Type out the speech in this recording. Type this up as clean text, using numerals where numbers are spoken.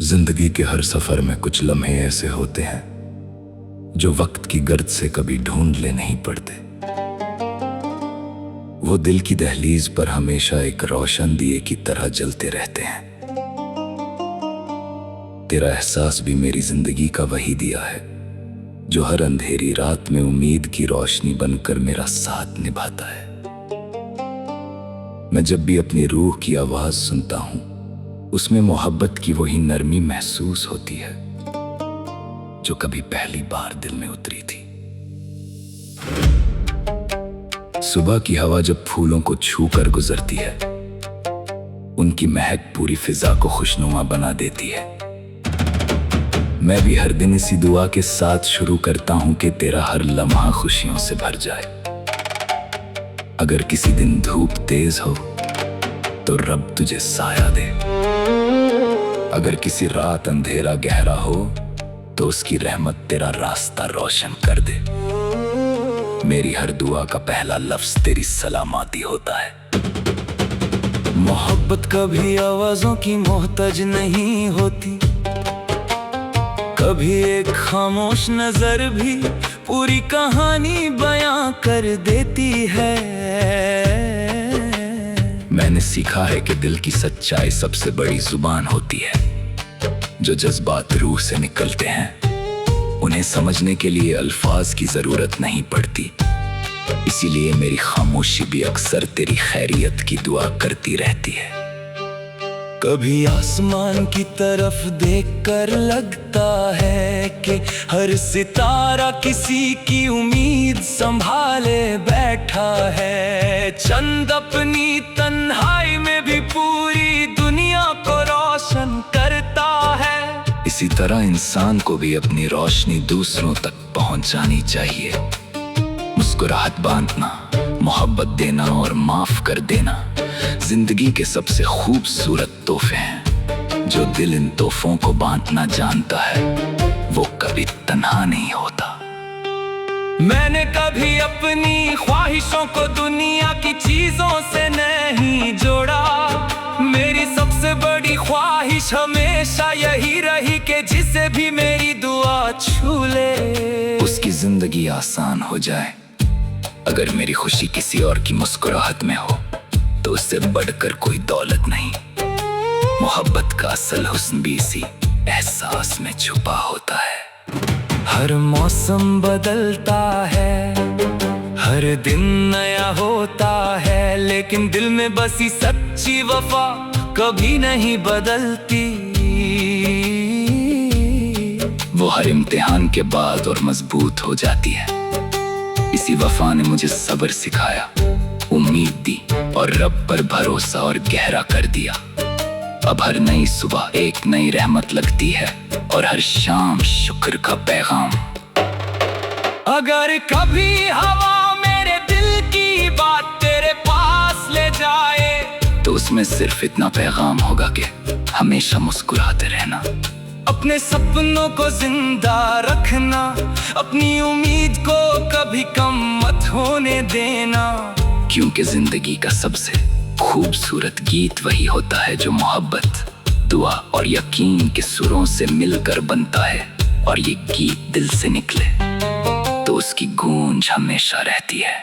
जिंदगी के हर सफर में कुछ लम्हे ऐसे होते हैं जो वक्त की गर्द से कभी ढूंढ ले नहीं पड़ते। वो दिल की दहलीज पर हमेशा एक रोशन दिए की तरह जलते रहते हैं। तेरा एहसास भी मेरी जिंदगी का वही दिया है जो हर अंधेरी रात में उम्मीद की रोशनी बनकर मेरा साथ निभाता है। मैं जब भी अपनी रूह की आवाज सुनता हूं, उसमें मोहब्बत की वही नरमी महसूस होती है जो कभी पहली बार दिल में उतरी थी। सुबह की हवा जब फूलों को छू कर गुजरती है, उनकी महक पूरी फिजा को खुशनुमा बना देती है। मैं भी हर दिन इसी दुआ के साथ शुरू करता हूं कि तेरा हर लम्हा खुशियों से भर जाए। अगर किसी दिन धूप तेज हो तो रब तुझे साया दे, अगर किसी रात अंधेरा गहरा हो तो उसकी रहमत तेरा रास्ता रोशन कर दे। मेरी हर दुआ का पहला लफ्ज तेरी सलामती होता है। मोहब्बत कभी आवाजों की मोहताज नहीं होती, कभी एक खामोश नजर भी पूरी कहानी बयां कर देती है। मैंने सीखा है कि दिल की सच्चाई सबसे बड़ी जुबान होती है। जो जज्बात रूह से निकलते हैं, उन्हें समझने के लिए अल्फाज की जरूरत नहीं पड़ती। इसीलिए मेरी खामोशी भी अक्सर तेरी खैरियत की दुआ करती रहती है। कभी आसमान की तरफ देखकर लगता है कि हर सितारा किसी की उम्मीद संभाले बैठा है। चंद अपनी तन्हाई में भी पूरी दुनिया को रोशन करता है। इसी तरह इंसान को भी अपनी रोशनी दूसरों तक पहुंचानी चाहिए। मुस्कुराहट बांटना, मोहब्बत देना और माफ कर देना जिंदगी के सबसे खूबसूरत तोहफे हैं। जो दिल इन तोहफों को बांटना जानता है, वो कभी तन्हा नहीं होता। मैंने कभी अपनी ख्वाहिशों को दुनिया की चीजों से नहीं जोड़ा। मेरी सबसे बड़ी ख्वाहिश हमेशा यही रही कि जिसे भी मेरी दुआ छू ले, उसकी जिंदगी आसान हो जाए। अगर मेरी खुशी किसी और की मुस्कुराहट में हो तो उससे बढ़कर कोई दौलत नहीं। मोहब्बत का असल हुस्न भी इसी एहसास में छुपा होता है। हर मौसम बदलता है, हर दिन नया होता है, लेकिन दिल में बसी सच्ची वफा कभी नहीं बदलती। वो हर इम्तिहान के बाद और मजबूत हो जाती है। इसी वफा ने मुझे सब्र सिखाया, उम्मीद दी और रब पर भरोसा और गहरा कर दिया। अब हर नई सुबह एक नई रहमत लगती है और हर शाम शुक्र का पैगाम। अगर कभी हवा मेरे दिल की बात तेरे पास ले जाए तो उसमें सिर्फ इतना पैगाम होगा कि हमेशा मुस्कुराते रहना, अपने सपनों को जिंदा रखना, अपनी उम्मीद को कभी कम मत होने देना। क्योंकि जिंदगी का सबसे खूबसूरत गीत वही होता है जो मोहब्बत, दुआ और यकीन के सुरों से मिलकर बनता है। और ये गीत दिल से निकले तो उसकी गूंज हमेशा रहती है।